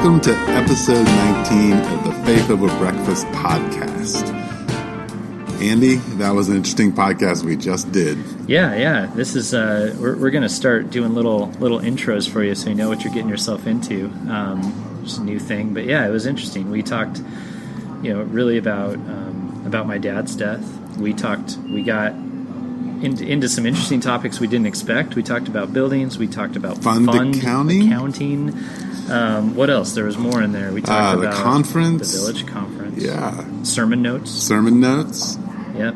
Welcome to episode 19 of the Faith Over Breakfast podcast. Andy, that was an interesting podcast we just did. Yeah. This is we're going to start doing little intros for you, so you know what you're getting yourself into. Just a new thing, but yeah, it was interesting. We talked, really about my dad's death. We got into some interesting topics we didn't expect. We talked about buildings. We talked about fund accounting. What else? There was more in there. We talked about the conference, the village conference. Yeah, sermon notes. Yep.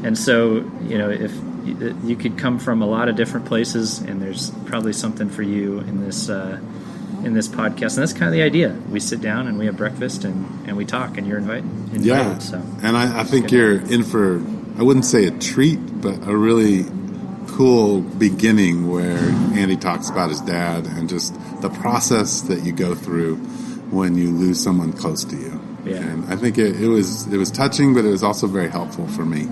And so if you could come from a lot of different places, and there's probably something for you in this podcast, and that's kind of the idea. We sit down and we have breakfast and we talk, and you're invited. Yeah, so. And I think you're in for, I wouldn't say a treat, but a really cool beginning where Andy talks about his dad and just the process that you go through when you lose someone close to you. Yeah. And I think it was touching, but it was also very helpful for me.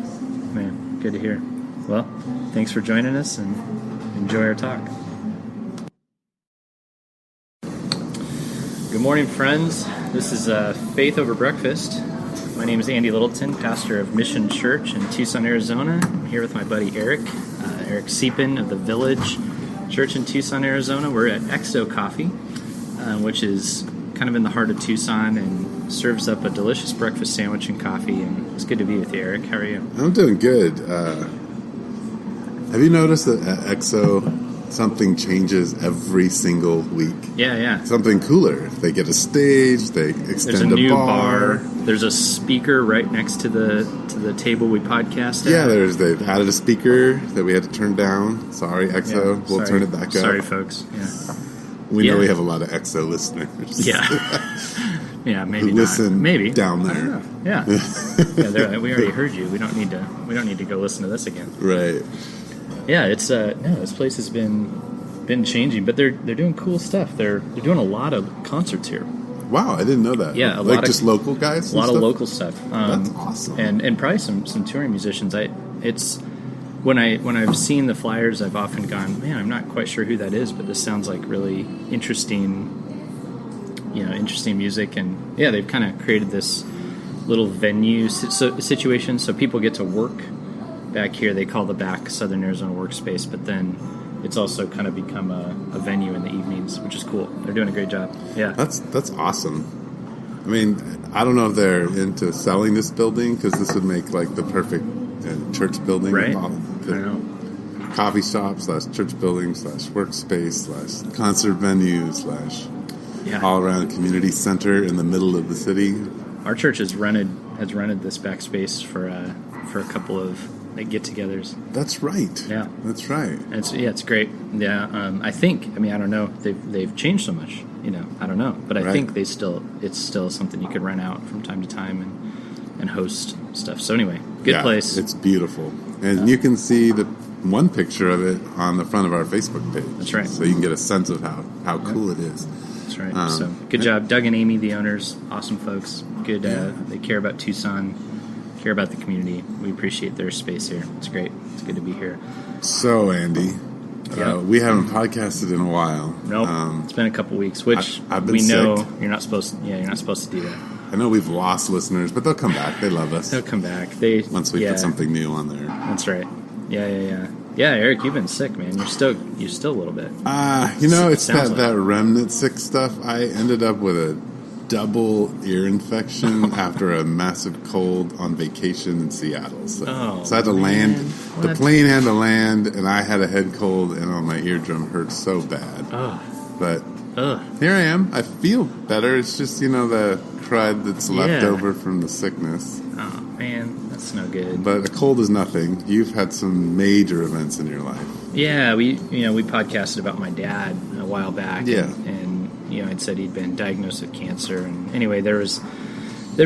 Man, good to hear. Well, thanks for joining us, and enjoy our talk. Good morning, friends. This is Faith Over Breakfast. My name is Andy Littleton, pastor of Mission Church in Tucson, Arizona. I'm here with my buddy Eric Deepen of the Village Church in Tucson, Arizona. We're at XO Coffee, which is kind of in the heart of Tucson and serves up a delicious breakfast sandwich and coffee. And it's good to be with you, Eric. How are you? I'm doing good. Have you noticed that at XO something changes every single week? Yeah. Something cooler. They get a stage. They extend There's a new bar. There's a speaker right next to the table we podcast at. Yeah, they've added a speaker that we had to turn down. Sorry, XO. We'll turn it back up. Sorry, folks. Yeah. We know we have a lot of XO listeners. Yeah. Yeah, maybe who listen not. Maybe down there. Yeah. We already heard you. We don't need to go listen to this again. Right. Yeah, it's this place has been changing, but they're doing cool stuff. They're doing a lot of concerts here. Wow, I didn't know that. Yeah, just local guys. A lot of local stuff. That's awesome. And probably some touring musicians. When I've seen the flyers, I've often gone, man, I'm not quite sure who that is, but this sounds like really interesting music. And yeah, they've kind of created this little venue situation, so people get to work back here. They call the back Southern Arizona Workspace, but then it's also kind of become a venue in the evenings, which is cool. They're doing a great job. Yeah, that's awesome. I mean, I don't know if they're into selling this building, because this would make like the perfect church building. Right. I know. Coffee shop / church building / workspace / concert venue / all around community center in the middle of the city. Our church has rented this back space for a couple of get-togethers. That's right. Yeah, that's right. It's great. Yeah, I don't know. They've changed so much. I don't know, but I think it's still something you could rent out from time to time and host stuff. So anyway, good place. It's beautiful, and you can see the one picture of it on the front of our Facebook page. That's right. So you can get a sense of how cool it is. That's right. So good job, Doug and Amy, the owners. Awesome folks. Good. They care about Tucson. Care about the community. We appreciate their space here. It's great. It's good to be here. So, Andy, we haven't podcasted in a while. Nope. It's been a couple weeks, which I've been we know sick. You're not supposed to do that. I know we've lost listeners, but they'll come back. They love us. They'll come back. Once we put something new on there. That's right. Yeah. Yeah, Eric, you've been sick, man. You're still a little bit. It's that remnant sick stuff. I ended up with a double ear infection after a massive cold on vacation in Seattle. So I had to land. What? The plane had to land, and I had a head cold, and my eardrum hurt so bad. But here I am. I feel better. It's just, the crud that's left over from the sickness. Oh, man, that's no good. But a cold is nothing. You've had some major events in your life. Yeah, we podcasted about my dad a while back. Yeah. And I'd said he'd been diagnosed with cancer, and anyway, there was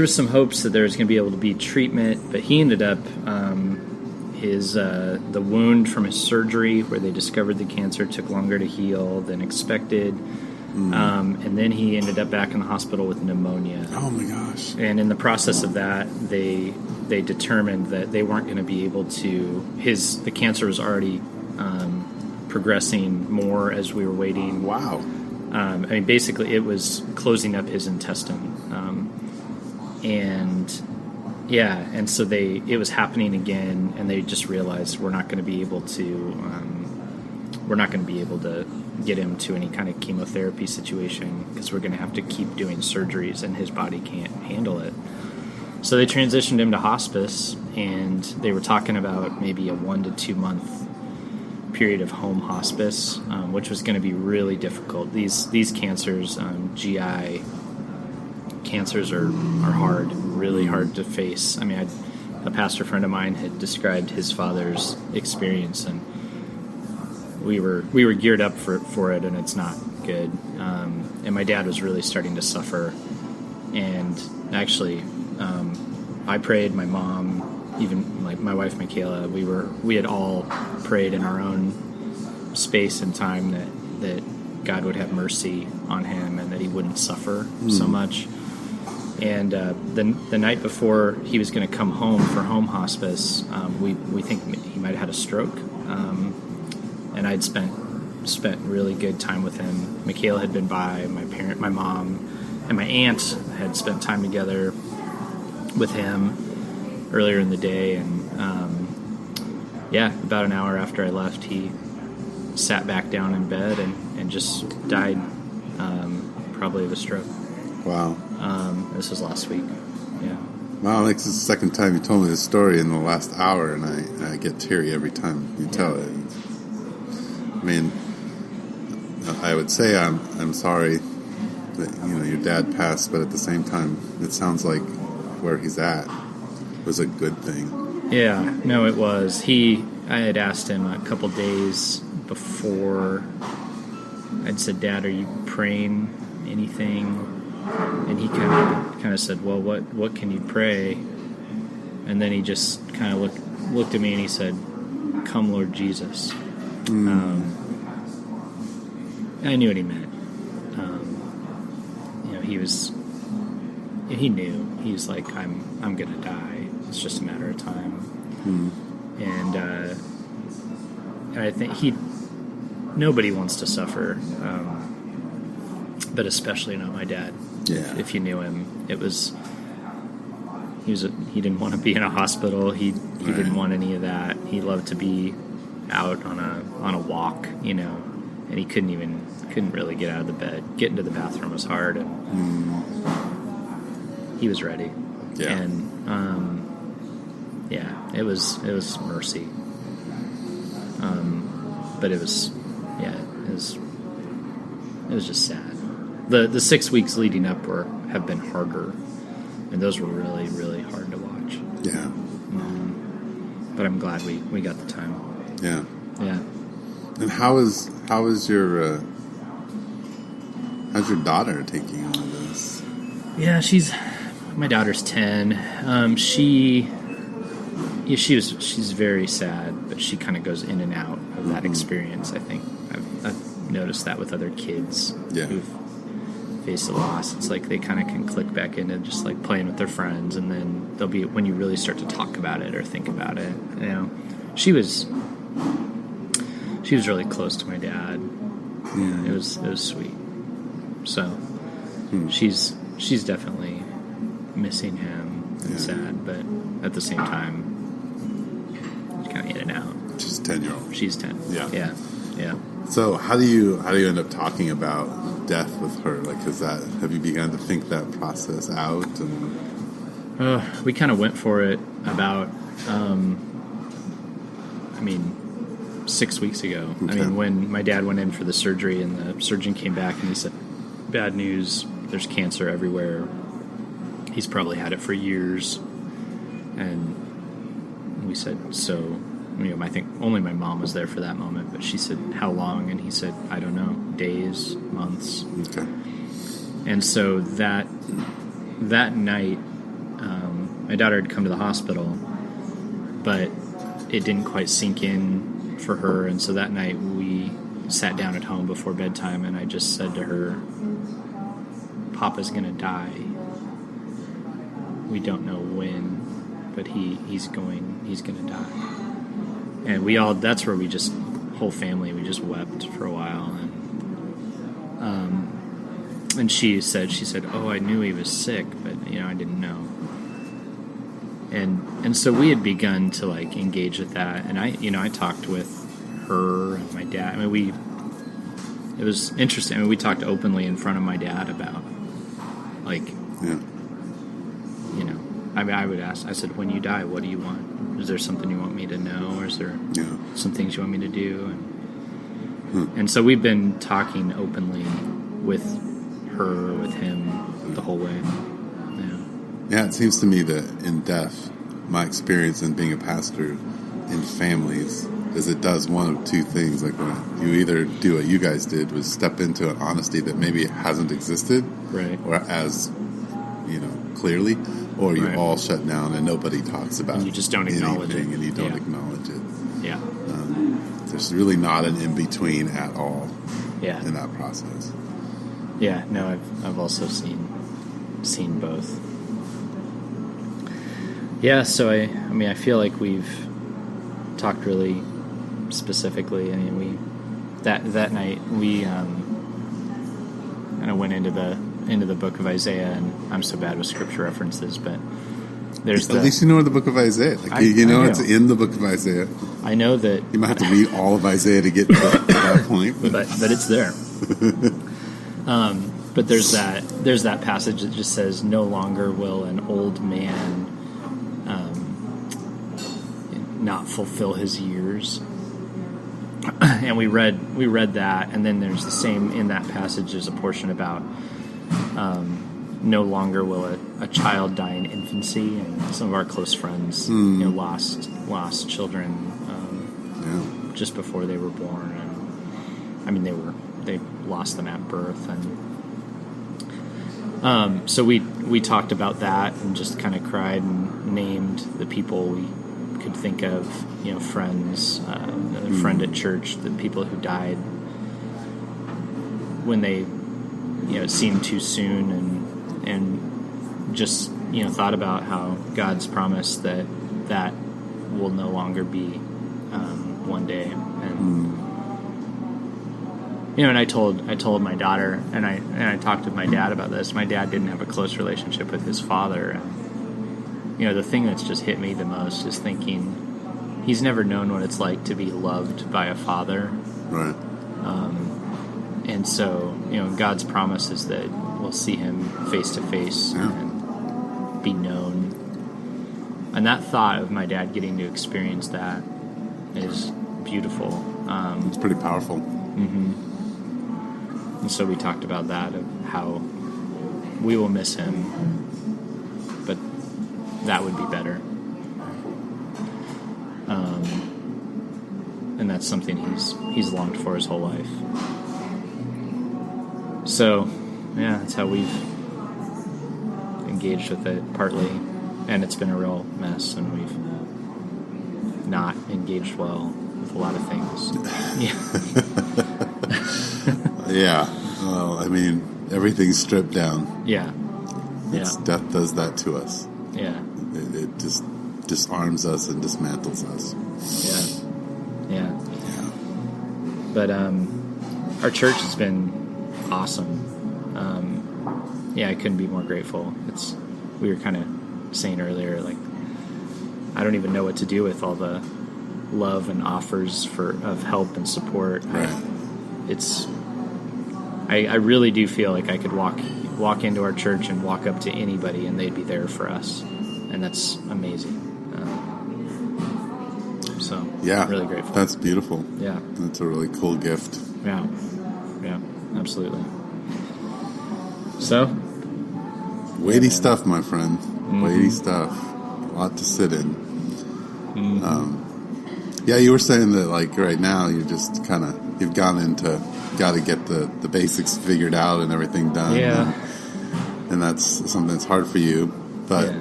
some hopes that there was going to be able to be treatment, but he ended up the wound from his surgery where they discovered the cancer took longer to heal than expected, and then he ended up back in the hospital with pneumonia. Oh my gosh! And in the process of that, they determined that they weren't going to be able to. The cancer was already progressing more as we were waiting. Wow. I mean, basically, it was closing up his intestine, and so it was happening again, and they just realized we're not going to be able to get him to any kind of chemotherapy situation because we're going to have to keep doing surgeries, and his body can't handle it. So they transitioned him to hospice, and they were talking about maybe a 1 to 2 month period of home hospice, which was going to be really difficult. These cancers, GI cancers, are hard, really hard to face. I mean, a pastor friend of mine had described his father's experience, and we were geared up for it, and it's not good. And my dad was really starting to suffer, and actually, I prayed. My mom, even like my wife Michaela, we had all prayed in our own space and time that God would have mercy on him and that he wouldn't suffer so much. And the night before he was going to come home for home hospice, we think he might have had a stroke. And I'd spent really good time with him. Michaela had been by, my mom, and my aunt had spent time together with him earlier in the day, and about an hour after I left, he sat back down in bed and just died, probably of a stroke. Wow. This was last week. Yeah. Wow, like this is the second time you told me this story in the last hour, and I get teary every time you tell it. I mean, I would say I'm sorry that your dad passed, but at the same time, it sounds like where he's at was a good thing. Yeah, no, it was. I had asked him a couple days before. I'd said, "Dad, are you praying anything?" And he kind of said, "Well, what can you pray?" And then he just kind of looked at me and he said, "Come, Lord Jesus." I knew what he meant. He knew. He was like, I'm gonna die. It's just a matter of time. And I think nobody wants to suffer, but especially not my dad. Yeah. If you knew him, he didn't want to be in a hospital. He didn't want any of that. He loved to be out on a walk, and he couldn't really get out of the bed. Getting to the bathroom was hard, and he was ready. Yeah. And it was mercy. But it was just sad. The 6 weeks leading up have been harder, and those were really, really hard to watch. Yeah. But I'm glad we got the time. Yeah. Yeah. And how's your daughter taking all of this? Yeah, my daughter's 10. She's very sad, but she kind of goes in and out of that experience. I think I've noticed that with other kids who've faced a loss. It's like they kind of can click back into just like playing with their friends, and then they'll be when you really start to talk about it or think about it. She was really close to my dad. Yeah. It was sweet. So she's definitely missing him and sad, but at the same time, kind of in and out. She's 10-year-old. She's 10. Yeah. So how do you end up talking about death with her? Like, have you begun to think that process out? And we kind of went for it about 6 weeks ago. Okay. I mean, when my dad went in for the surgery and the surgeon came back and he said, "Bad news, there's cancer everywhere. He's probably had it for years." And we said, so, I think only my mom was there for that moment, but she said, "How long?" And he said, "I don't know, days, months." Okay. And so that night, my daughter had come to the hospital, but it didn't quite sink in for her. And so that night we sat down at home before bedtime, and I just said to her, "Papa's going to die. We don't know when, but he's going to die." And that's where we just, whole family, we just wept for a while. And and she said, "Oh, I knew he was sick, but I didn't know." And so we had begun to like engage with that, and I talked with her and my dad. I mean, it was interesting. I mean, we talked openly in front of my dad about like, I mean, I would ask. I said, "When you die, what do you want? Is there something you want me to know, or is there some things you want me to do?" And so we've been talking openly with her, with him, the whole way. Yeah, it seems to me that in death, my experience in being a pastor in families is it does one of two things. Like when you either do what you guys did, was step into an honesty that maybe hasn't existed, right, or as clearly, or you all shut down and nobody talks about and you just don't acknowledge it, and you don't acknowledge it. Yeah, there's really not an in between at all. Yeah, in that process. Yeah, no, I've also seen both. Yeah, so I mean, I feel like we've talked really specifically. I mean, that night we kind of went into the book of Isaiah, and I'm so bad with scripture references, but there's at least you know the book of Isaiah. Like I know it's in the book of Isaiah. I know that you might have to read all of Isaiah to get to that point, but it's there. But there's that passage that just says, "No longer will an old man not fulfill his years." And we read that, and then there's the same in that passage. There's a portion about no longer will a child die in infancy, and some of our close friends lost children just before they were born, and I mean they lost them at birth, and so we talked about that and just kind of cried and named the people we could think of, friends, another friend at church, the people who died when they, it seemed too soon, and just, thought about how God's promise that will no longer be one day. And, and I told my daughter, and I talked with my dad about this. My dad didn't have a close relationship with his father, and the thing that's just hit me the most is thinking he's never known what it's like to be loved by a father. Right. And so, God's promise is that we'll see him face to face and be known. And that thought of my dad getting to experience that is beautiful. It's pretty powerful. Mm-hmm. And so we talked about that, of how we will miss him, but that would be better. And that's something he's longed for his whole life. So, yeah, that's how we've engaged with it, partly. And it's been a real mess, and we've not engaged well with a lot of things. Yeah. Well, I mean, everything's stripped down. Yeah. Death does that to us. Yeah. It just disarms us and dismantles us. Yeah. But our church has been awesome. I couldn't be more grateful. We were kind of saying earlier, like, I don't even know what to do with all the love and offers of help and support. Right. I really do feel like I could walk into our church and walk up to anybody and they'd be there for us, and that's amazing. So yeah, really grateful. That's beautiful. Yeah, that's a really cool gift. Yeah, absolutely. So weighty stuff, my friend. Mm-hmm. Weighty stuff. A lot to sit in. Mm-hmm. You were saying that, like, right now you're just you've gone into got to get the basics figured out and everything done. Yeah. And that's something that's hard for you. But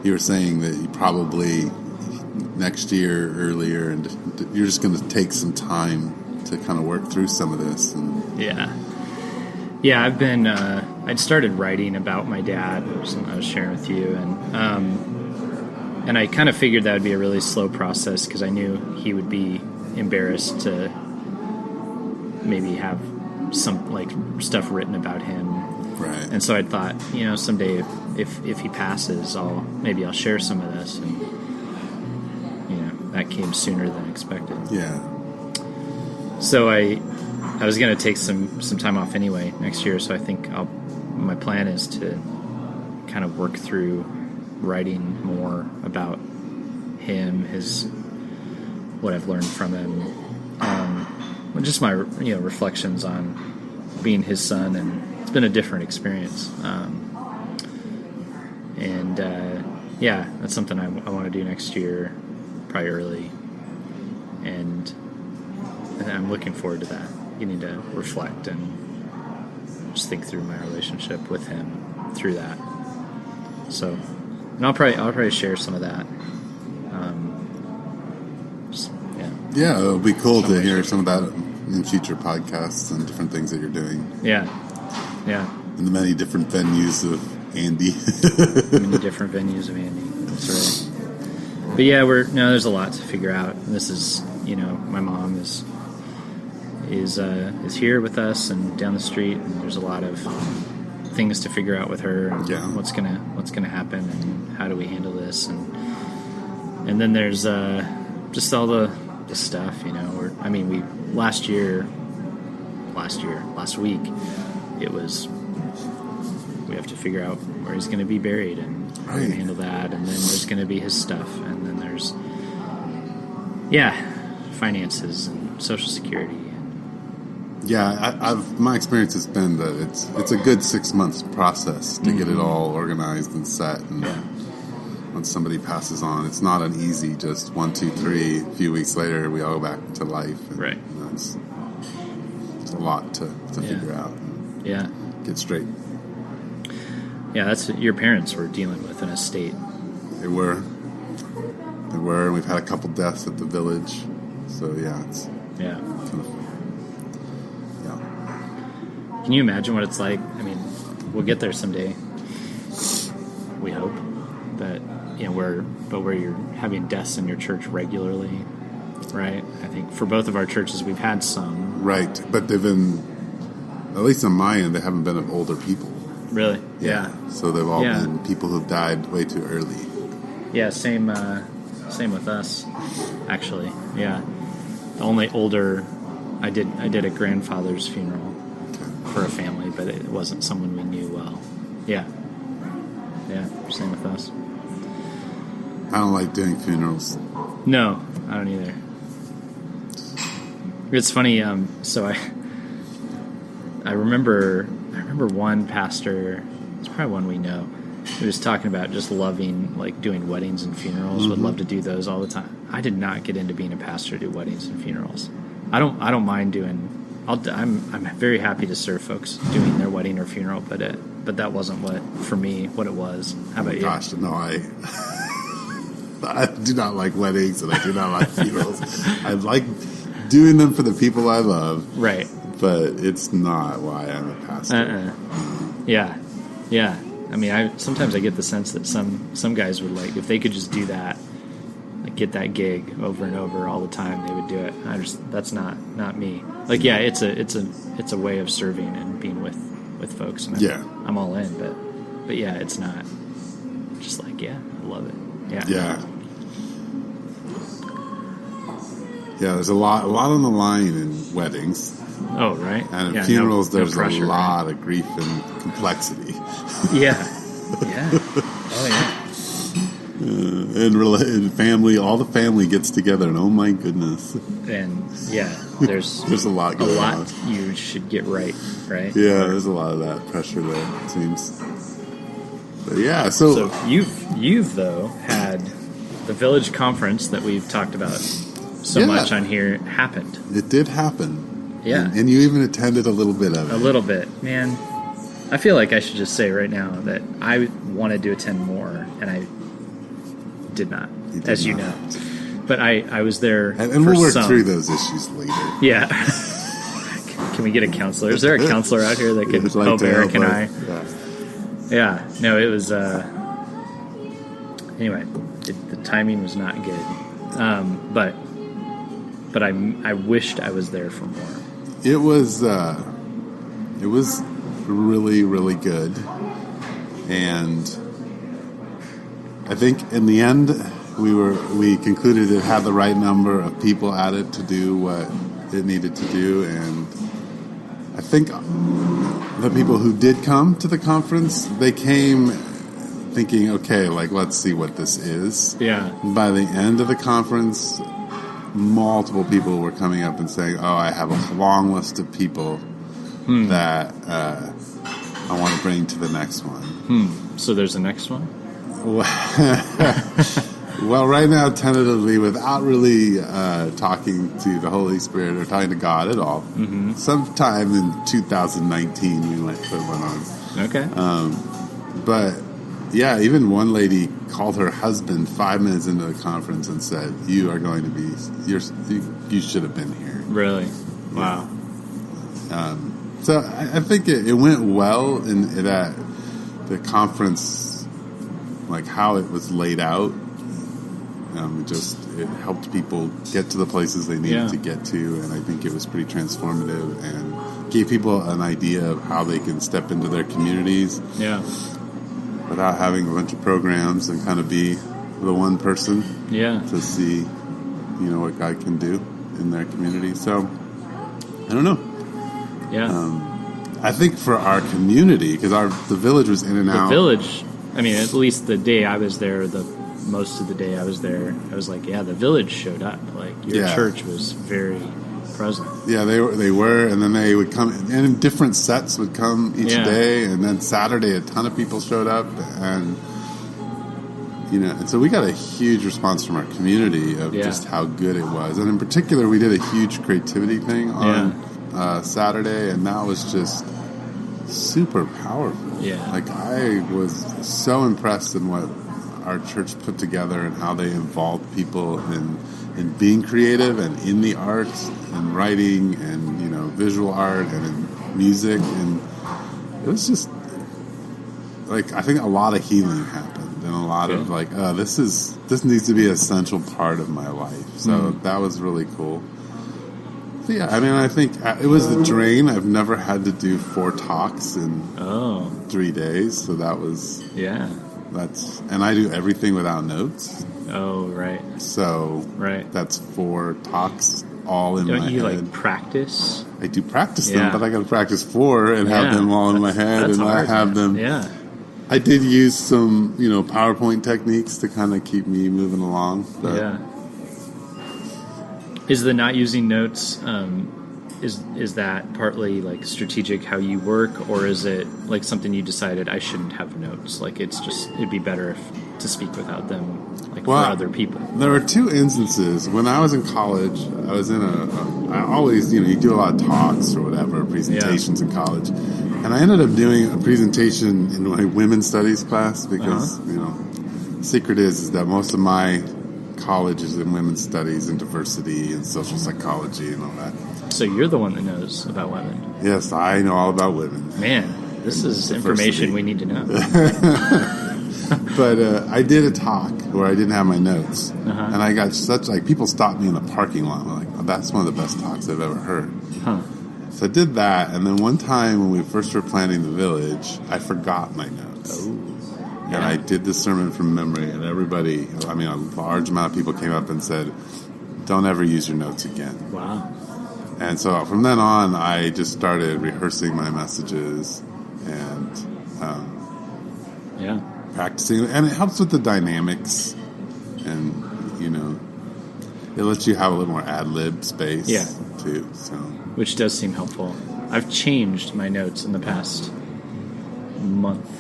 you were saying that you probably next year earlier, and you're just going to take some time to kind of work through some of this. And I've been I'd started writing about my dad, something I was sharing with you, and I kind of figured that would be a really slow process because I knew he would be embarrassed to maybe have some, like, stuff written about him Right. And so I thought, someday if he passes, I'll share some of this, and that came sooner than expected. Yeah. So I was going to take some time off anyway next year. So I think my plan is to kind of work through writing more about him, what I've learned from him, just my reflections on being his son, and it's been a different experience. That's something I want to do next year, probably early, and I'm looking forward to that. Getting to reflect and just think through my relationship with him through that. So, and I'll probably share some of that. Yeah, it'll be cool to hear some of that in future podcasts and different things that you're doing. Yeah. In the many different venues of Andy. That's right. But yeah, there's a lot to figure out. And this is, my mom is here with us and down the street, and there's a lot of things to figure out with her, and what's gonna happen, and how do we handle this, and then there's just all the stuff, last week it was, we have to figure out where he's going to be buried, and how we're going to handle that, and then there's going to be his stuff, and then there's finances and Social Security. My experience has been that it's a good 6 months process to get it all organized and set, and once somebody passes on, it's not an easy just 1, 2, 3. A few weeks later, we all go back to life. And, right. It's a lot to figure out. And get straight. Yeah, that's your parents were dealing with an estate. They were. We've had a couple deaths at the village, so it's kind of, Can you imagine what it's like? We'll get there someday. We hope, but where you're having deaths in your church regularly, right? I think for both of our churches, we've had some. Right, but they've been, at least on my end, they haven't been of older people. Really? Yeah. So they've all been people who've died way too early. Yeah, same with us, actually. Yeah. The only older, I did a grandfather's funeral for a family, but it wasn't someone we knew well. Yeah, same with us. I don't like doing funerals. No, I don't either. It's funny. So I remember one pastor. It's probably one we know. He was talking about just loving, like, doing weddings and funerals. Would love to do those all the time. I did not get into being a pastor to do weddings and funerals. I don't mind doing. I'm very happy to serve folks doing their wedding or funeral, but that wasn't what it was. How about you? Gosh, no, I do not like weddings, and I do not like funerals. I like doing them for the people I love, right? But it's not why I'm a pastor. Yeah. Sometimes I get the sense that some guys would, like, if they could just do that, like, get that gig over and over all the time, they would do it. That's not me. Like, it's a way of serving and being with folks. And I'm all in, but it's not just like, I love it. Yeah. There's a lot on the line in weddings. Oh, right. And in funerals, there's pressure, a lot of grief and complexity. Yeah. Oh, yeah. And family, all the family gets together, and oh my goodness. And there's a lot going on. You should get right? Yeah, there's a lot of that pressure there, it seems. But so you've though had the village conference that we've talked about so much on here happened. It did happen. Yeah. And you even attended a little bit of it. A little bit, man. I feel like I should just say right now that I wanted to attend more, and I did not, as you know. But I was there. And we'll work through those issues later. Yeah. Can we get a counselor? Is there a counselor out here that can help Eric and I? Yeah. No, it was. Anyway, the timing was not good. But I wished I was there for more. It was really, really good. And I think in the end, we concluded it had the right number of people at it to do what it needed to do. And I think the people who did come to the conference, they came thinking, okay, like, let's see what this is. Yeah. By the end of the conference, multiple people were coming up and saying, oh, I have a long list of people that I want to bring to the next one. So there's a next one? Well, right now, tentatively, without really talking to the Holy Spirit or talking to God at all, sometime in 2019 we might put one on. Okay. But yeah, even one lady called her husband 5 minutes into the conference and said, "You are going to be. You should have been here." Really? Wow. So I think it went well in that the conference, like how it was laid out, it helped people get to the places they needed to get to, and I think it was pretty transformative and gave people an idea of how they can step into their communities. Yeah. Without having a bunch of programs and kind of be the one person to see, what God can do in their community. So, I don't know. Yeah. I think for our community, because the village was in and out. The village, I mean, at least the day I was there, most of the day I was there, I was like, yeah, the village showed up. Like, your church was very present. Yeah, they were, and then they would come, and different sets would come each day, and then Saturday a ton of people showed up, and and so we got a huge response from our community of just how good it was, and in particular, we did a huge creativity thing on Saturday, and that was just super powerful. Yeah, like I was so impressed in what our church put together and how they involved people in being creative and in the arts and writing and visual art and in music, and it was just like I think a lot of healing happened and a lot of like this needs to be an essential part of my life. So that was really cool. So yeah, I mean, I think it was the drain. I've never had to do 4 talks in 3 days, so that was and I do everything without notes. Oh, right. So that's 4 talks all in my head. Don't you like practice? I do practice them, but I got to practice 4 and have them all in my head, and hard, I have them. Yeah. I did use some, PowerPoint techniques to kind of keep me moving along. But Is the not using notes? Is that partly like strategic how you work, or is it like something you decided I shouldn't have notes? Like it'd be better to speak without them, for other people. There were 2 instances. When I was in college, I was in I always, you do a lot of talks or whatever, presentations in college. And I ended up doing a presentation in my women's studies class because, the secret is that most of my college is in women's studies and diversity and social psychology and all that. So you're the one that knows about women. Yes, I know all about women. Man, this is information we need to know. But I did a talk where I didn't have my notes. And I got people stopped me in the parking lot. I'm like, oh, that's one of the best talks I've ever heard. Huh. So I did that. And then one time when we first were planning the village, I forgot my notes. Oh. And I did this sermon from memory. And everybody, a large amount of people came up and said, don't ever use your notes again. Wow. And so from then on, I just started rehearsing my messages and practicing. And it helps with the dynamics. And, it lets you have a little more ad-lib space, too. So, which does seem helpful. I've changed my notes in the past month.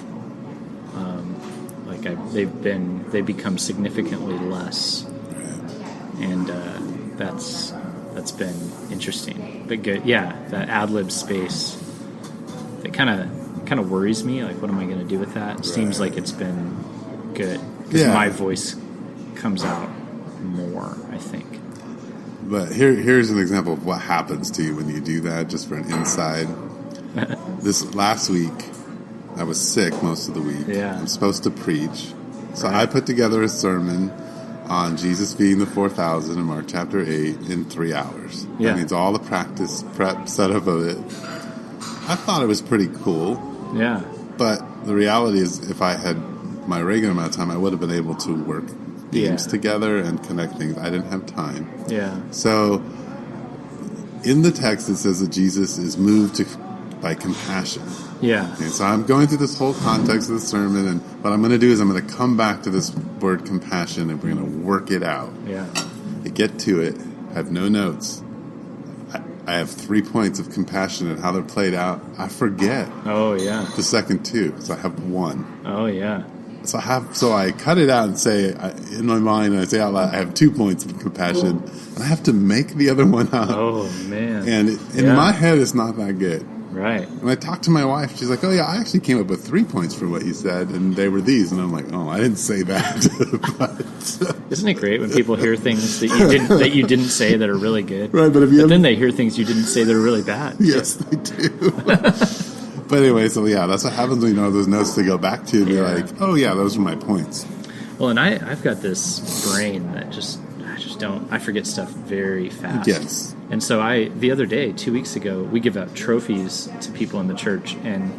They've become significantly less. And that's been interesting, but good. Yeah, that ad-lib space, it kind of worries me. Like, what am I going to do with that? It seems like it's been good because my voice comes out more, I think. But here's an example of what happens to you when you do that, just for an insight. This last week, I was sick most of the week. Yeah. I'm supposed to preach. So I put together a sermon on Jesus feeding the 4,000 in Mark chapter 8 in 3 hours. Yeah. That means all the practice, prep, setup of it. I thought it was pretty cool. Yeah. But the reality is, if I had my regular amount of time, I would have been able to work games together and connect things. I didn't have time. Yeah. So in the text, it says that Jesus is moved by compassion. Yeah. And so I'm going through this whole context of the sermon, and what I'm going to do is I'm going to come back to this word compassion, and we're going to work it out. Yeah. I get to it. I have no notes. I have 3 points of compassion and how they're played out. I forget. Oh, yeah. The second 2, so I have 1. Oh, yeah. So I cut it out and say, in my mind, and I say out loud, I have 2 points of compassion, and I have to make the other one up. Oh, man. And in my head, it's not that good. Right. When I talked to my wife, she's like, oh, yeah, I actually came up with 3 points for what you said, and they were these. And I'm like, oh, I didn't say that. But, isn't it great when people hear things that you didn't say that are really good? Right, but then they hear things you didn't say that are really bad. Yes, they do. But anyway, so yeah, that's what happens when you know those notes to go back to, and you're like, oh yeah, those are my points. Well, and I've got this brain that I forget stuff very fast. Yes. And so the other day, 2 weeks ago, we give out trophies to people in the church, and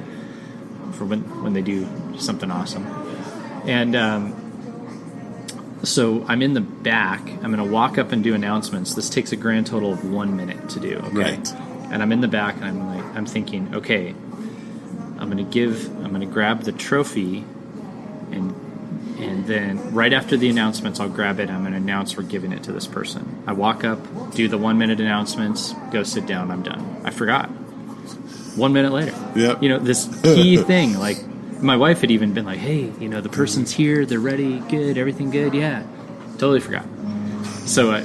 for when they do something awesome. And so I'm in the back. I'm going to walk up and do announcements. This takes a grand total of 1 minute to do. Okay. Right. And I'm in the back, and I'm thinking, okay, I'm going to grab the trophy, and then right after the announcements, I'll grab it. I'm going to announce we're giving it to this person. I walk up, do the 1 minute announcements, go sit down. I'm done. I forgot. 1 minute later. Yep. This key thing. Like my wife had even been like, "Hey, the person's here. They're ready. Good. Everything good. Yeah." Totally forgot. So I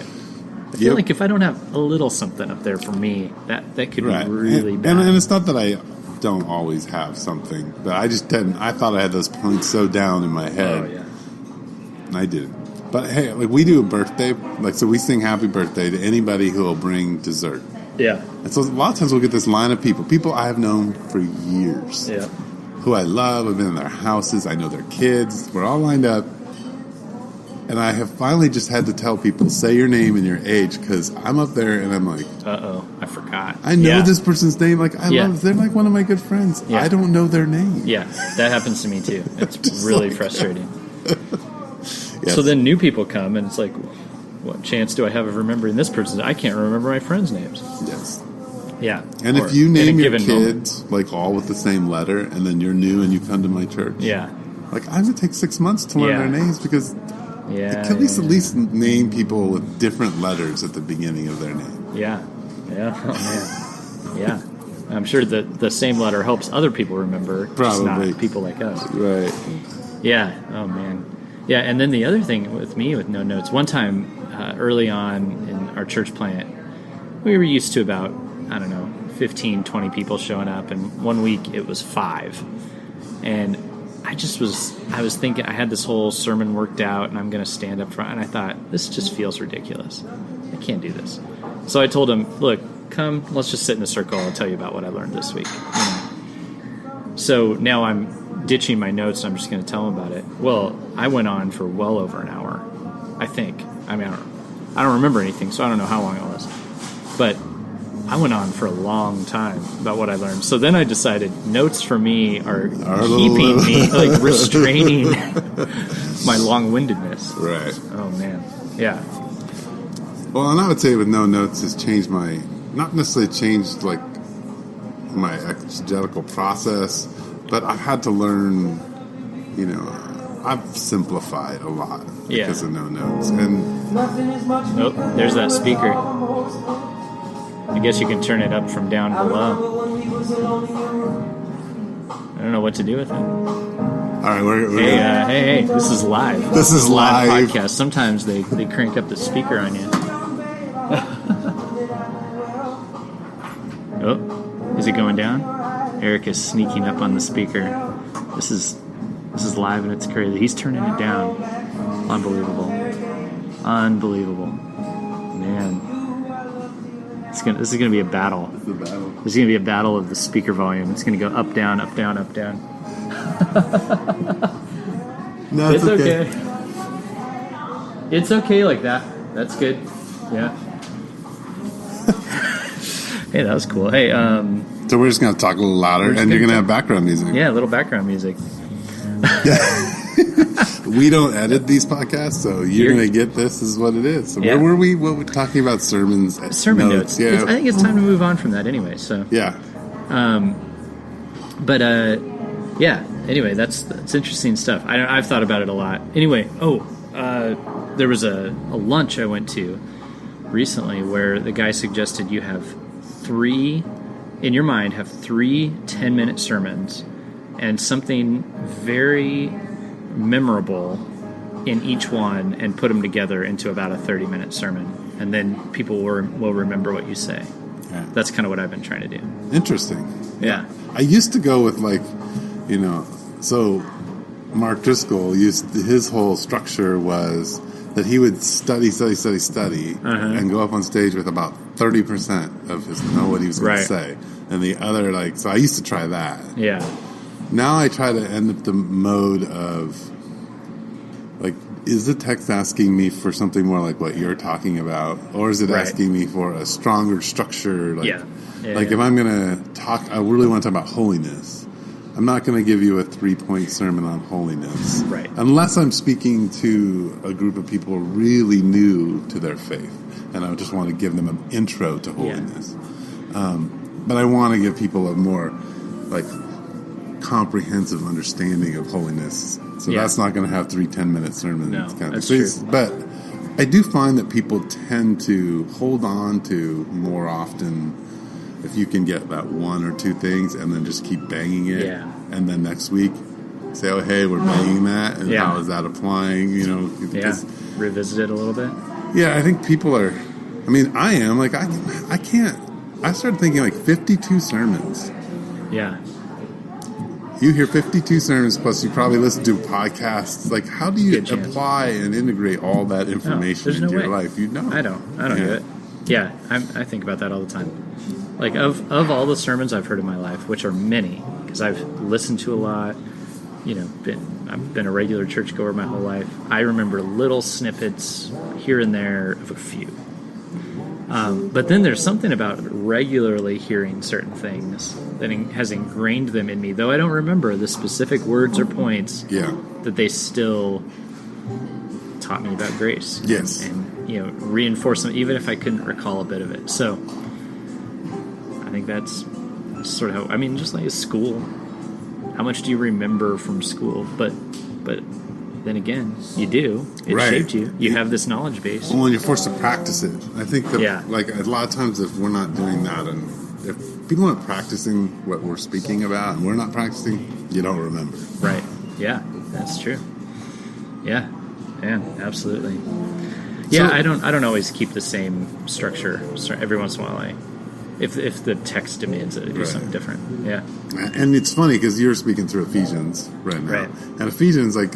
feel like if I don't have a little something up there for me, that could be really bad. And it's not that I don't always have something, but I just didn't. I thought I had those points so down in my head. Oh, yeah. And I didn't. But hey, like we do a birthday, so we sing happy birthday to anybody who will bring dessert. Yeah. And so a lot of times we'll get this line of people I have known for years. Yeah. Who I love. I've been in their houses. I know their kids. We're all lined up. And I have finally just had to tell people, say your name and your age, because I'm up there and I'm like, uh-oh, I forgot. I know this person's name. Like, they're like one of my good friends. Yeah. I don't know their name. Yeah, that happens to me too. It's really frustrating. Yes. So then new people come, and it's like, what chance do I have of remembering this person? I can't remember my friends' names. Yes. Yeah. And if you name your kids, like, all with the same letter, and then you're new and you come to my church. Yeah. Like, I'm going to take 6 months to learn their names, because at least name people with different letters at the beginning of their name. Yeah. Yeah. Oh, man. Yeah. I'm sure that the same letter helps other people remember, just not people like us. Right. Yeah. Oh, man. Yeah, and then the other thing with me with no notes, one time early on in our church plant, we were used to about, 15, 20 people showing up, and one week it was 5. And I was thinking, I had this whole sermon worked out, and I'm going to stand up front, and I thought, this just feels ridiculous. I can't do this. So I told him, look, come, let's just sit in a circle, I'll tell you about what I learned this week. So now I'm ditching my notes, and I'm just going to tell him about it. Well, I went on for well over an hour, I think. I don't remember anything, so I don't know how long it was. But I went on for a long time about what I learned. So then I decided notes for me are keeping me, like, restraining my long-windedness. Right. Oh, man. Yeah. Well, and I would say with no notes has changed not necessarily changed, like, my exegetical process, but I've had to learn, I've simplified a lot because of no notes. And there's that speaker. I guess you can turn it up from down below. I don't know what to do with it. All right, hey, this is live. This is live podcast. Sometimes they crank up the speaker on you. Oh, is it going down? Eric is sneaking up on the speaker. This is live, and it's crazy. He's turning it down. Unbelievable, man. This is gonna be a battle. It's a battle. This is gonna be a battle of the speaker volume. It's gonna go up, down, up, down, up, down. No, it's okay. It's okay like that. That's good. Yeah. Hey, that was cool. Hey, So we're just going to talk a little louder, and you're going to have background music. Yeah, a little background music. We don't edit these podcasts, so you're going to get this is what it is. So where were we? What were we talking about? Sermons? Sermon notes. Yeah. I think it's time to move on from that anyway. So yeah. Yeah. Anyway, that's interesting stuff. I've thought about it a lot. Anyway, there was a lunch I went to recently where the guy suggested you have three 10-minute sermons and something very memorable in each one and put them together into about a 30-minute sermon. And then people will remember what you say. Yeah. That's kind of what I've been trying to do. Interesting. Yeah. I used to go with so Mark Driscoll his whole structure was that he would study, and go up on stage with about 30% of his know what he was going to say. And the other, so I used to try that. Yeah. Now I try to end up the mode of, is the text asking me for something more like what you're talking about? Or is it asking me for a stronger structure? If I'm going to talk, I really want to talk about holiness. I'm not going to give you a 3-point sermon on holiness. Right. Unless I'm speaking to a group of people really new to their faith. And I just want to give them an intro to holiness. Yeah. But I want to give people a more, comprehensive understanding of holiness. So that's not going to have 3 10-minute sermons. No, that's true. true. But I do find that people tend to hold on to more often if you can get that 1 or 2 things and then just keep banging it. Yeah. And then next week say, oh, hey, we're banging that. And how is that applying? Revisit it a little bit. Yeah, I think people are, I am. I can't. I started thinking 52 sermons. Yeah. You hear 52 sermons, plus you probably listen to podcasts. How do you apply and integrate all that information into your life? You know. I don't do it. Yeah, I think about that all the time. Of all the sermons I've heard in my life, which are many, because I've listened to a lot, I've been a regular churchgoer my whole life. I remember little snippets here and there of a few. But then there's something about regularly hearing certain things that has ingrained them in me, though I don't remember the specific words or points. That they still taught me about grace. Yes, and reinforce them, even if I couldn't recall a bit of it. So I think that's sort of how. Just like school. How much do you remember from school? But then again, you do. It shaped you. You have this knowledge base. Well, and you're forced to practice it. I think that, a lot of times if we're not doing that, and if people aren't practicing what we're speaking about, and we're not practicing, you don't remember. Right. Yeah, that's true. Yeah, absolutely. Yeah, so, I don't always keep the same structure. Every once in a while, if the text demands it, I do something different. Yeah. And it's funny because you're speaking through Ephesians right now. Right. And Ephesians, it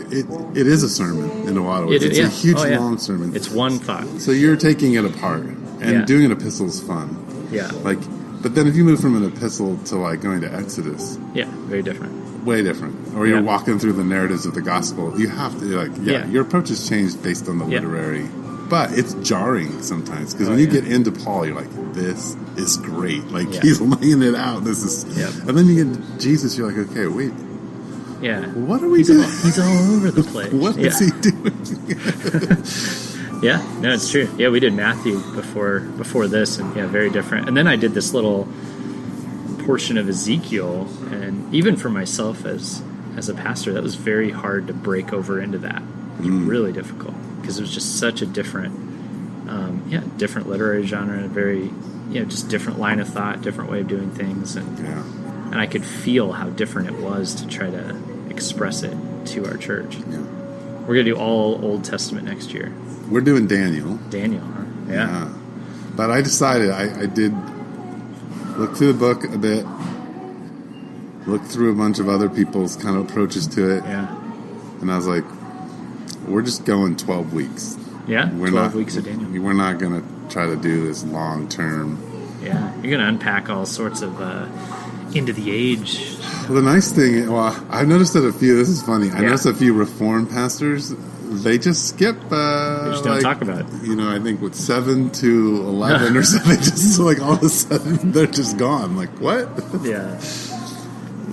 is a sermon in a lot of ways. It's a huge, long sermon. It's one thought. So you're taking it apart. And doing an epistle is fun. Yeah. But then if you move from an epistle to, going to Exodus. Yeah, very different. Way different. Or you're walking through the narratives of the gospel. You have to, your approach has changed based on the literary. But it's jarring sometimes because when you get into Paul, you're like, this is great. He's laying it out. This is, and then you get Jesus, you're like, okay, wait. Yeah. What are we doing? He's all over the place. What is he doing? Yeah, no, it's true. Yeah, we did Matthew before this, and very different. And then I did this little portion of Ezekiel, and even for myself as a pastor, that was very hard to break over into that. It was really difficult. Because it was just such a different literary genre, and a very, just different line of thought, different way of doing things, and I could feel how different it was to try to express it to our church. Yeah. We're gonna do all Old Testament next year. We're doing Daniel. Daniel, huh? Yeah. But I decided I did look through the book a bit, look through a bunch of other people's kind of approaches to it, and I was like, we're just going 12 weeks. Yeah, 12 weeks of Daniel. We're not going to try to do this long term. Yeah, you're going to unpack all sorts of end of the age Well, the nice thing, I've noticed that this is funny. I noticed a few Reformed pastors, they just skip. They just don't talk about it. I think with 7 to 11 or something, just like all of a sudden they're just gone. Like, what? Yeah.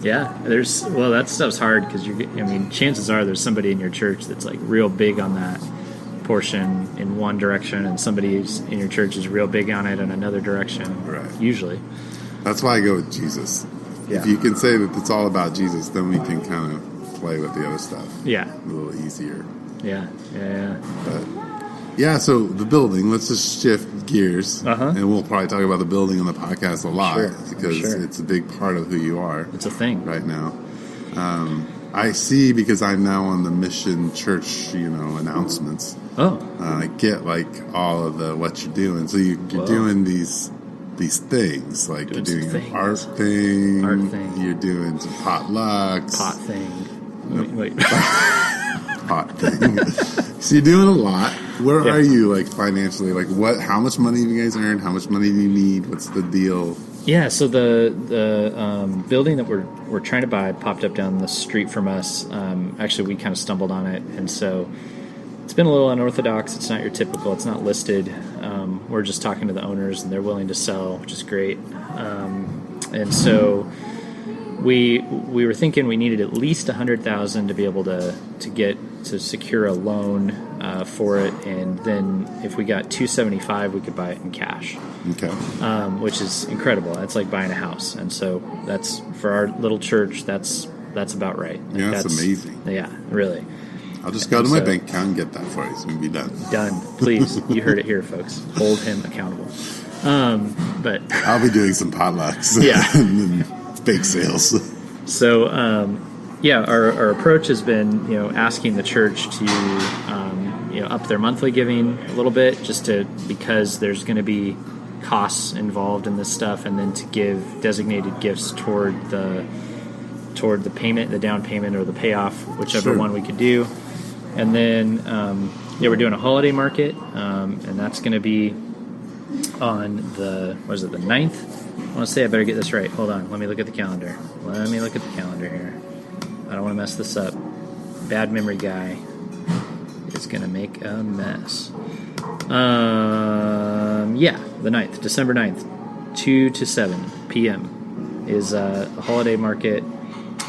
Yeah. That stuff's hard because chances are there's somebody in your church that's like real big on that portion in one direction, and somebody in your church is real big on it in another direction. Right. Usually. That's why I go with Jesus. Yeah. If you can say that it's all about Jesus, then we can kind of play with the other stuff. Yeah. A little easier. Yeah. But, so the building, let's just shift gears. And we'll probably talk about the building on the podcast a lot because it's a big part of who you are. It's a thing. Right now. I see, because I'm now on the Mission Church, announcements. I get like all of what you're doing. So you're doing these things, like you're doing an art thing. You're doing some potlucks. Pot thing. Wait. Pot thing. So you're doing a lot. Where are you, like, financially? Like, how much money have you guys earned? How much money do you need? What's the deal? Yeah, so the building that we're trying to buy popped up down the street from us. Actually, we kind of stumbled on it, and so it's been a little unorthodox. It's not your typical. It's not listed. We're just talking to the owners, and they're willing to sell, which is great. And so we were thinking we needed at least $100,000 to be able to secure a loan for it, and then if we got $275,000, we could buy it in cash. Okay. Which is incredible. That's like buying a house, and so that's, for our little church, that's about right. Yeah, that's amazing. Yeah, really. I'll just go to my bank account and get that for you, so we'll be done. Done. Please. You heard it here, folks. Hold him accountable. But I'll be doing some potlucks. Yeah. And bake sales. So, our approach has been, asking the church to, up their monthly giving a little bit, because there's going to be costs involved in this stuff, and then to give designated gifts toward the payment, the down payment or the payoff, whichever one we could do. And then, we're doing a holiday market, and that's going to be on the 9th? I want to say I better get this right. Hold on. Let me look at the calendar. Here. I don't want to mess this up. Bad memory guy is going to make a mess. The 9th, December 9th, 2 to 7 p.m. is a holiday market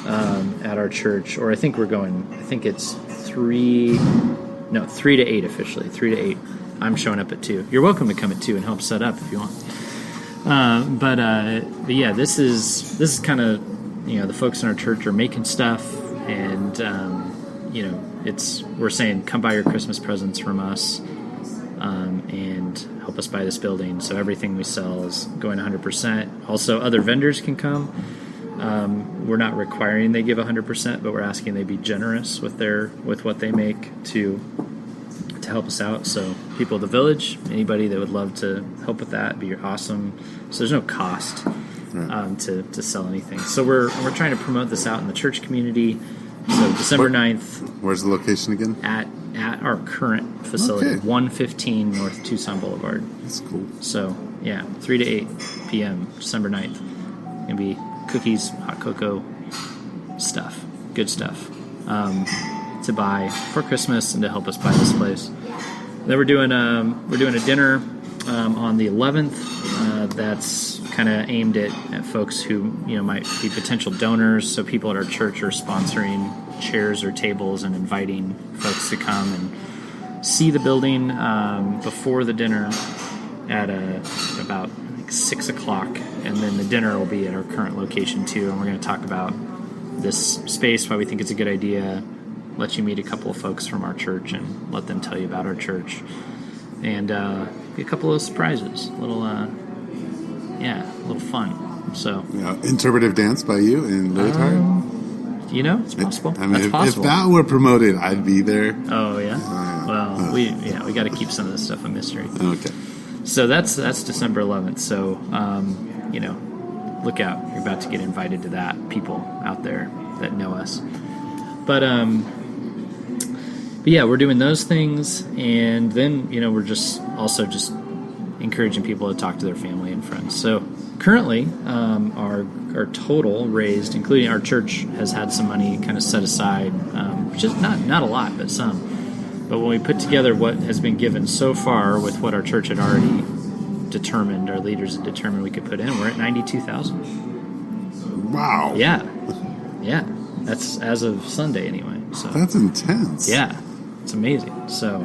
at our church. Or I think it's 3 to 8 officially. 3 to 8. I'm showing up at 2. You're welcome to come at 2 and help set up if you want. But yeah, this is kind of, the folks in our church are making stuff, and we're saying, come buy your Christmas presents from us, and help us buy this building. So everything we sell is going 100%. Also, other vendors can come. We're not requiring they give 100%, but we're asking they be generous with what they make to help us out. So people of the village, anybody that would love to help with that, be awesome. So there's no cost to sell anything. So we're trying to promote this out in the church community. So December 9th. Where's the location again? At our current facility, 115 North Tucson Boulevard. That's cool. So, 3 to 8 p.m., December 9th. Going to be cookies, hot cocoa, stuff, good stuff, to buy for Christmas and to help us buy this place. Then we're doing a dinner on the 11th. That's kind of aimed at folks who might be potential donors. So people at our church are sponsoring chairs or tables and inviting folks to come and see the building before the dinner at about 6 o'clock, and then the dinner will be at our current location too. And we're going to talk about this space, why we think it's a good idea, let you meet a couple of folks from our church and let them tell you about our church, and a couple of surprises, a little fun. So interpretive dance by you in low tide. It's possible. If that were promoted, I'd be there. Oh yeah. Well, we got to keep some of this stuff a mystery. Okay. So that's December 11th. So look out. You're about to get invited to that. People out there that know us. But yeah, we're doing those things, and then we're just encouraging people to talk to their family and friends. So currently, our total raised, including our church, has had some money kind of set aside, which is not a lot, but some. But when we put together what has been given so far with what our church had already determined, our leaders had determined we could put in, we're at $92,000. Wow. Yeah. That's as of Sunday anyway. So that's intense. Yeah, it's amazing. So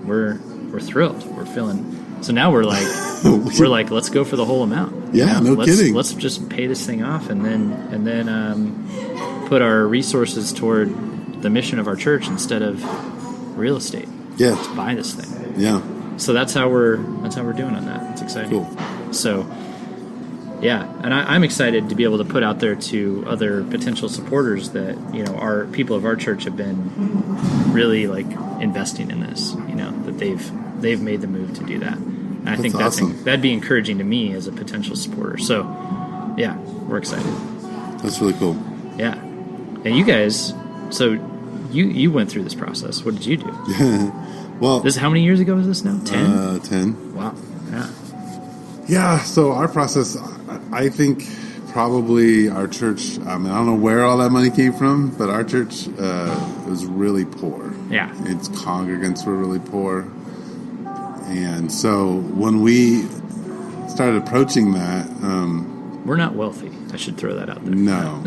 we're thrilled. We're feeling. So now we're like let's go for the whole amount. Yeah, no kidding. Let's just pay this thing off and then put our resources toward the mission of our church instead of real estate. Yeah. Let's buy this thing. Yeah. So that's how we're doing on that. It's exciting. Cool. So, yeah, and I'm excited to be able to put out there to other potential supporters that our people of our church have been really like investing in this. That they've made the move to do that. And I think that's awesome. That'd be encouraging to me as a potential supporter. So, yeah, we're excited. That's really cool. Yeah, and you guys, so you went through this process. What did you do? Well, how many years ago was this now? 10? 10. Wow. Yeah. Yeah, so our process, I think probably our church, I don't know where all that money came from, but our church was really poor. Yeah. Its congregants were really poor. And so when we started approaching that... we're not wealthy. I should throw that out there. No.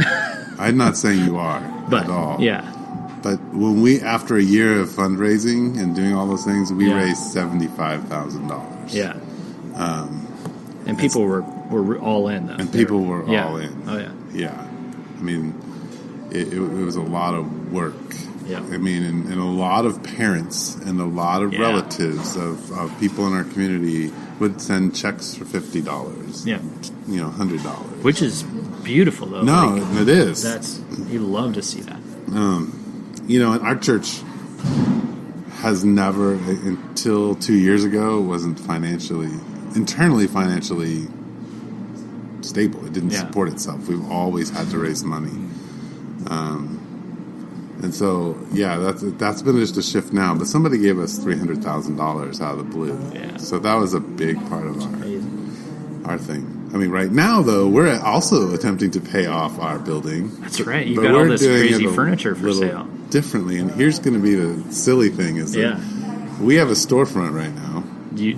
I'm not saying you are at all. Yeah. But when after a year of fundraising and doing all those things, we raised $75,000. Yeah. And people were all in, though. And people were all in. Oh, yeah. Yeah. I mean, it was a lot of work. Yeah. I mean, and a lot of parents and a lot of relatives of people in our community would send checks for $50. Yeah. $100. Which is beautiful, though. No, it is. You love to see that. And our church has never, until 2 years ago, wasn't internally financially stable. It didn't support itself. We've always had to raise money. And so, that's been just a shift now. But somebody gave us $300,000 out of the blue. Yeah. So that was a big part of our thing. I mean, right now, though, we're also attempting to pay off our building. That's right. You've got all this crazy furniture for sale. Differently. And here's going to be the silly thing is that we have a storefront right now.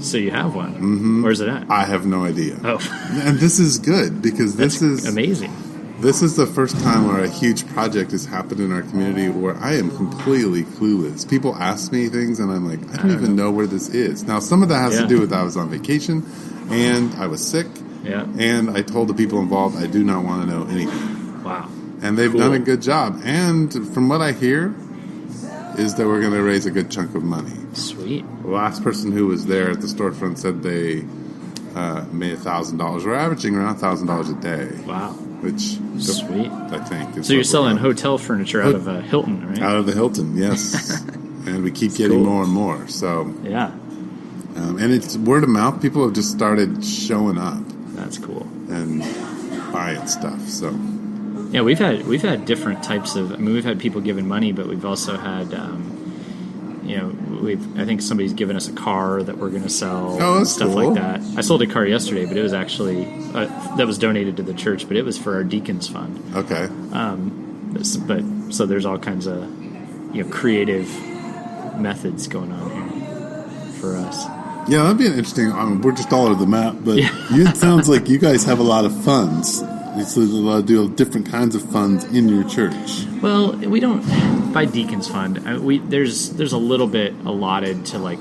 So you have one? Mm-hmm. Where's it at? I have no idea. Oh. And this is good because this is amazing. This is the first time where a huge project has happened in our community where I am completely clueless. People ask me things and I'm like, I don't even know where this is. Now, some of that has to do with I was on vacation and I was sick. Yeah. And I told the people involved I do not want to know anything. Wow. And they've done a good job. And from what I hear is that we're going to raise a good chunk of money. Sweet. The last person who was there at the storefront said they made $1,000. We're averaging around $1,000 a day. Wow. Which, sweet. I think. So you're selling hotel furniture out of Hilton, right? Out of the Hilton, yes. And we keep getting more and more. So yeah. And it's word of mouth. People have just started showing up. That's cool. And buying stuff. So yeah, we've had different types of. I mean, we've had people giving money, but we've also had. I think somebody's given us a car that we're going to sell. Oh, that's stuff cool. like that. I sold a car yesterday, but it was actually that was donated to the church, but it was for our deacons fund. Okay. But so there's all kinds of creative methods going on here for us. Yeah, that'd be an interesting. We're just all over the map, but it sounds like you guys have a lot of funds. So there's a lot of different kinds of funds in your church. Well, we don't by deacons fund. There's a little bit allotted to like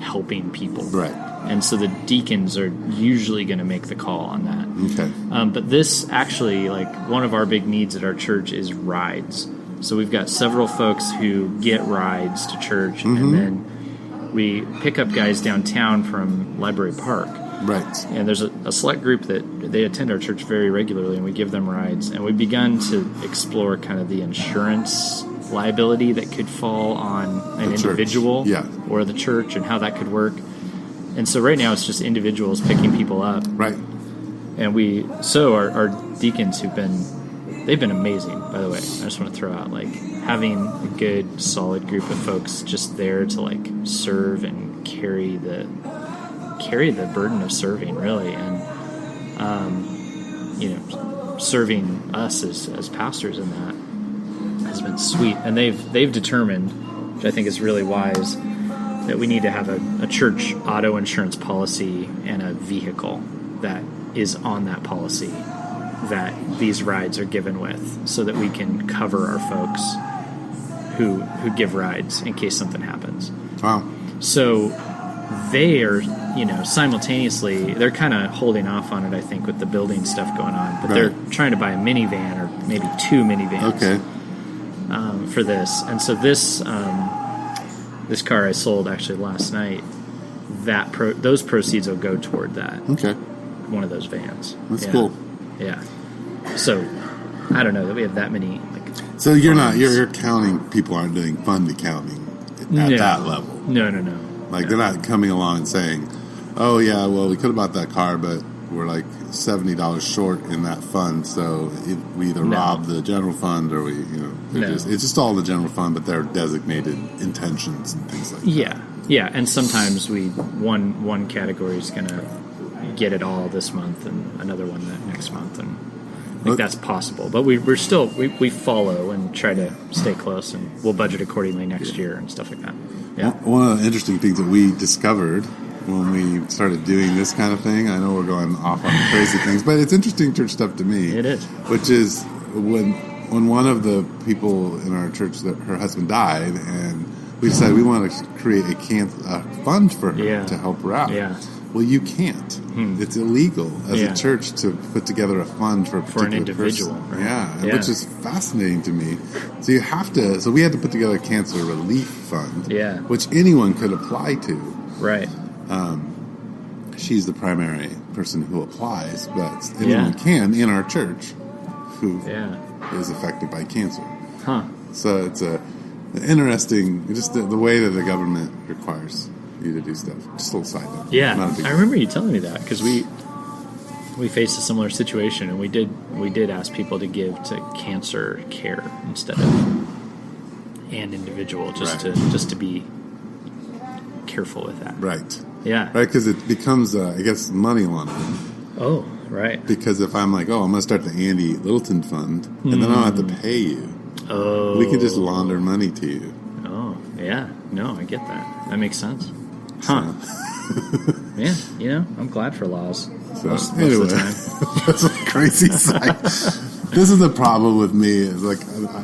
helping people, right? And so the deacons are usually going to make the call on that. Okay. But this actually, like one of our big needs at our church is rides. So we've got several folks who get rides to church, and then we pick up guys downtown from Library Park. Right. And there's a select group that they attend our church very regularly, and we give them rides. And we've begun to explore kind of the insurance liability that could fall on an individual or the church and how that could work. And so right now it's just individuals picking people up. Right. And our deacons they've been amazing, by the way. I just want to throw out, like, having a good, solid group of folks just there to, like, serve and carry the burden of serving, really. And serving us as pastors in that has been sweet. And they've determined, which I think is really wise, that we need to have a church auto insurance policy and a vehicle that is on that policy that these rides are given with, so that we can cover our folks who give rides in case something happens. Wow. So they are, simultaneously, they're kind of holding off on it, I think, with the building stuff going on, but they're trying to buy a minivan or maybe 2 minivans for this. And so this car I sold actually last night, those proceeds will go toward that. Okay. One of those vans. That's cool. Yeah. So I don't know that we have that many. So you're counting. People aren't doing fund accounting at that level. No. They're not coming along and saying, "Oh yeah, well we could have bought that car, but we're like $70 short in that fund, so we either rob the general fund or it's just all the general fund, but they're designated intentions and things like that." Yeah, and sometimes one category is going to get it all this month and another one next month, and I think that's possible. But we're still we follow and try to stay close, and we'll budget accordingly next year and stuff like that. Yeah. One of the interesting things that we discovered when we started doing this kind of thing, I know we're going off on crazy things, but it's interesting church stuff to me. It is. Which is when one of the people in our church, that her husband died, and we decided we want to create a fund for her to help her out. Yeah. Well, you can't. It's illegal as a church to put together a fund for an individual. Right? Yeah, which is fascinating to me. So you have to. So we had to put together a cancer relief fund, which anyone could apply to. Right. She's the primary person who applies, but anyone can in our church who is affected by cancer. Huh. So it's interesting, just the way that the government requires you to do stuff. Just a little side note. Yeah, I remember you telling me that, because we faced a similar situation, and we did ask people to give to cancer care instead of and individual, just to be careful with that. Right. Yeah. Right, because it becomes, I guess, money laundering. Oh, right. Because if I'm like, I'm going to start the Andy Littleton Fund, and then I don't have to pay you. Oh. We can just launder money to you. Oh, yeah. No, I get that. That makes sense. Huh. Yeah, I'm glad for laws. So, most of anyway, the time. That's a crazy side. This is the problem with me. Is like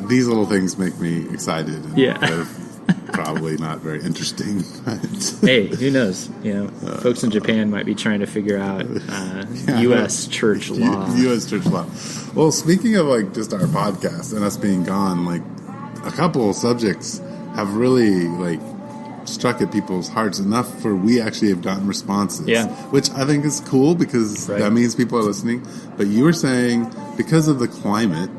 these little things make me excited. And they're probably not very interesting. Hey, who knows? Folks in Japan might be trying to figure out U.S. church law. U.S. church law. Well, speaking of just our podcast and us being gone, a couple of subjects have really struck at people's hearts enough for we actually have gotten responses. Yeah. Which I think is cool, because that means people are listening. But you were saying because of the climate,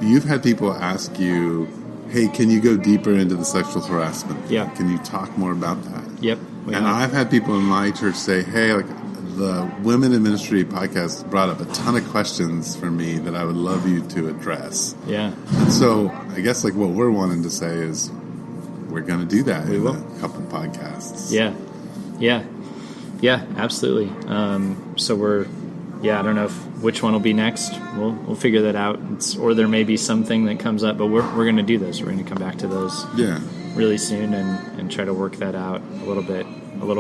you've had people ask you, hey, can you go deeper into the sexual harassment? Yeah. Can you talk more about that? Yep. And I've had people in my church say, hey, the Women in Ministry podcast brought up a ton of questions for me that I would love you to address. Yeah. And so I guess what we're wanting to say is we're going to do that in a couple podcasts. Yeah, absolutely. So I don't know which one will be next. We'll figure that out. Or there may be something that comes up, but we're going to do those. We're going to come back to those really soon and try to work that out a little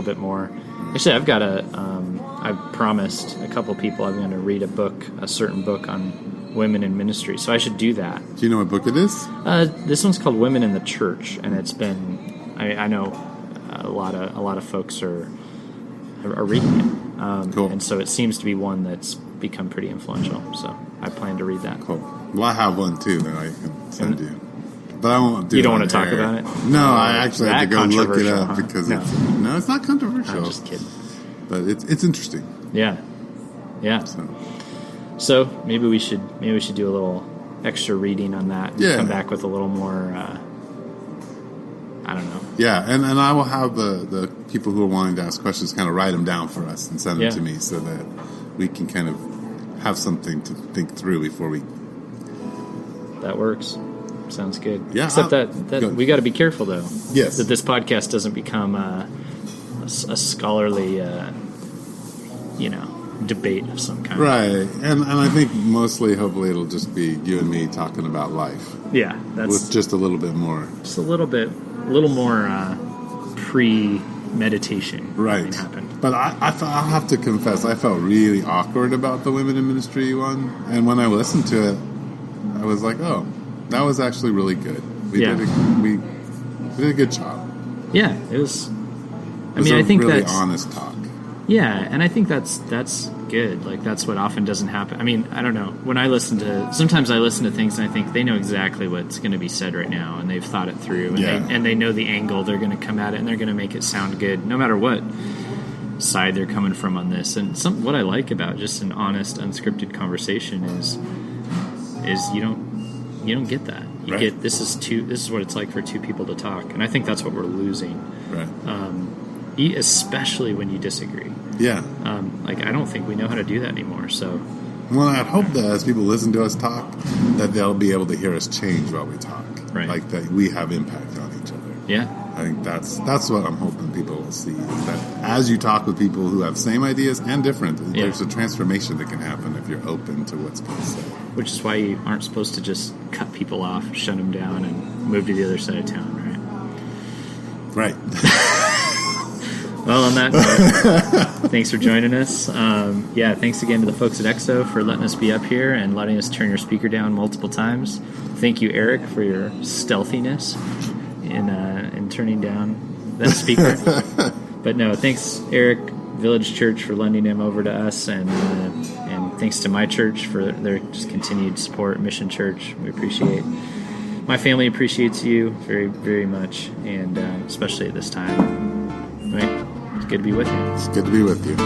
bit more. Actually, I've got I've promised a couple people I'm going to read a certain book on women in ministry, so I should do that. Do you know what book it is? This one's called Women in the Church, and it's been I know a lot of folks are reading it. Cool. And so it seems to be one that's become pretty influential. So I plan to read that. Cool. Well, I have one too that I can send you. But I won't do it. You don't want to talk about it? No, I actually have to go look it up because no, it's not controversial. I'm just kidding. But it's interesting. Yeah. So maybe we should do a little extra reading on that. And come back with a little more. I don't know. Yeah, and I will have the people who are wanting to ask questions kind of write them down for us and send them to me so that we can kind of have something to think through before we. That works. Sounds good. Yeah. Except that we got to be careful though. Yes. That this podcast doesn't become a scholarly, debate of some kind. Right. And I think mostly, hopefully, it'll just be you and me talking about life. Yeah. With just a little bit more. Just a little more pre-meditation. Right. Happened. But I'll have to confess, I felt really awkward about the women in ministry one. And when I listened to it, I was like, oh, that was actually really good. We did a good job. Yeah, it was. I think really that's honest talk. Yeah, and I think that's good. Like, that's what often doesn't happen. I mean, I don't know. Sometimes I listen to things and I think they know exactly what's going to be said right now, and they've thought it through, and they know the angle they're going to come at it, and they're going to make it sound good, no matter what side they're coming from on this. And what I like about just an honest, unscripted conversation is you don't get that. You get this is what it's like for two people to talk, and I think that's what we're losing. Right. Especially when you disagree. Yeah. I don't think we know how to do that anymore. So. Well, I'd hope that as people listen to us talk, that they'll be able to hear us change while we talk. Right. Like that we have impact on each other. Yeah. I think that's what I'm hoping people will see. Is that as you talk with people who have same ideas and different, there's a transformation that can happen if you're open to what's being said. Which is why you aren't supposed to just cut people off, shut them down, and move to the other side of town, right? Right. Well, on that note, thanks for joining us. Thanks again to the folks at EXO for letting us be up here and letting us turn your speaker down multiple times. Thank you, Eric, for your stealthiness in turning down that speaker. But no, thanks, Eric, Village Church, for lending him over to us, and thanks to my church for their just continued support, Mission Church. We appreciate. My family appreciates you very, very much, and especially at this time. Right? It's good to be with you. It's good to be with you.